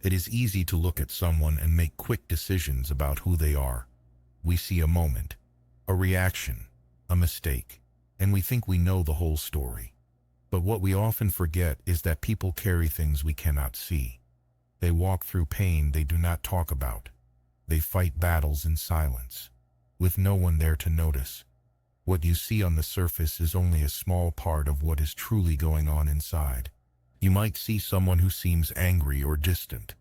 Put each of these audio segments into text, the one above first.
It is easy to look at someone and make quick decisions about who they are. We see a moment, a reaction, a mistake, and we think we know the whole story. But what we often forget is that people carry things we cannot see. They walk through pain they do not talk about. They fight battles in silence, with no one there to notice. What you see on the surface is only a small part of what is truly going on inside. You might see someone who seems angry or distant.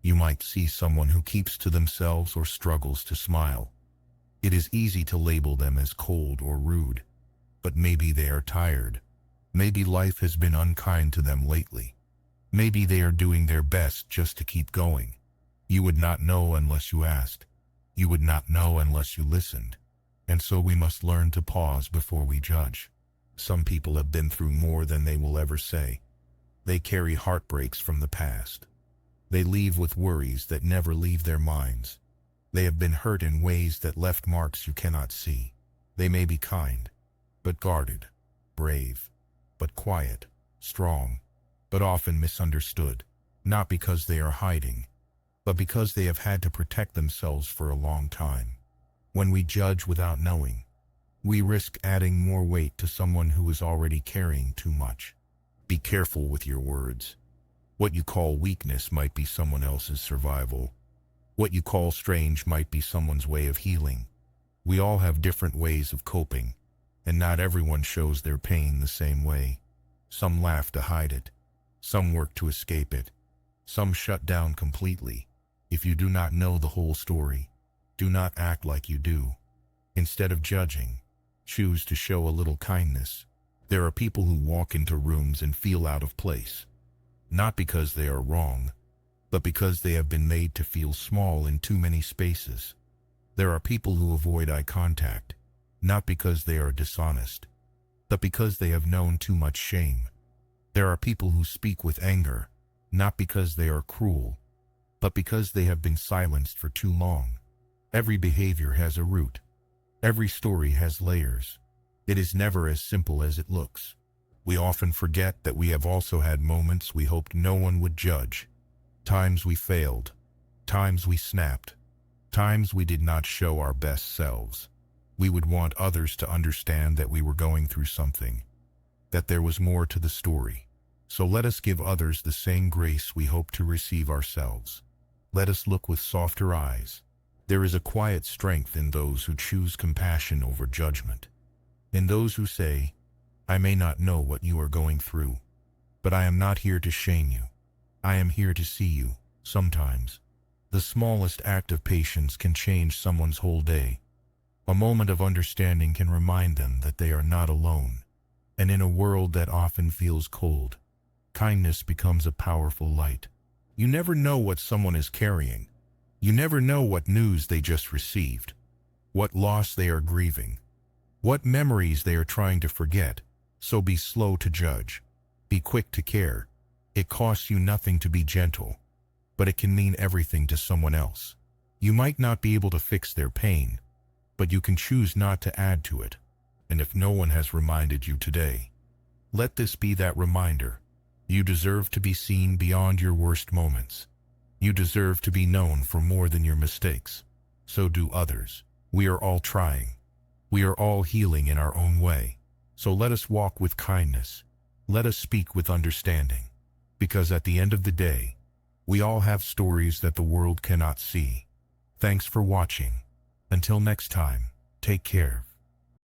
You might see someone who keeps to themselves or struggles to smile. It is easy to label them as cold or rude, but maybe they are tired. Maybe life has been unkind to them lately. Maybe they are doing their best just to keep going. You would not know unless you asked. You would not know unless you listened. And so we must learn to pause before we judge. Some people have been through more than they will ever say. They carry heartbreaks from the past. They leave with worries that never leave their minds. They have been hurt in ways that left marks you cannot see. They may be kind, but guarded, brave, but quiet, strong, but often misunderstood, not because they are hiding, but because they have had to protect themselves for a long time. When we judge without knowing, we risk adding more weight to someone who is already carrying too much. Be careful with your words. What you call weakness might be someone else's survival. What you call strange might be someone's way of healing. We all have different ways of coping, and not everyone shows their pain the same way. Some laugh to hide it. Some work to escape it. Some shut down completely. If you do not know the whole story, do not act like you do. Instead of judging, choose to show a little kindness. There are people who walk into rooms and feel out of place, not because they are wrong, but because they have been made to feel small in too many spaces. There are people who avoid eye contact, not because they are dishonest, but because they have known too much shame. There are people who speak with anger, not because they are cruel, but because they have been silenced for too long. Every behavior has a root. Every story has layers. It is never as simple as it looks. We often forget that we have also had moments we hoped no one would judge. Times we failed. Times we snapped. Times we did not show our best selves. We would want others to understand that we were going through something, that there was more to the story. So let us give others the same grace we hope to receive ourselves. Let us look with softer eyes. There is a quiet strength in those who choose compassion over judgment. In those who say, I may not know what you are going through, but I am not here to shame you. I am here to see you. Sometimes, the smallest act of patience can change someone's whole day. A moment of understanding can remind them that they are not alone. And in a world that often feels cold, kindness becomes a powerful light. You never know what someone is carrying. You never know what news they just received, what loss they are grieving, what memories they are trying to forget. So be slow to judge. Be quick to care. It costs you nothing to be gentle, but it can mean everything to someone else. You might not be able to fix their pain, but you can choose not to add to it. And if no one has reminded you today, let this be that reminder. You deserve to be seen beyond your worst moments. You deserve to be known for more than your mistakes. So do others. We are all trying. We are all healing in our own way. So let us walk with kindness. Let us speak with understanding. Because at the end of the day, we all have stories that the world cannot see. Thanks for watching. Until next time, take care.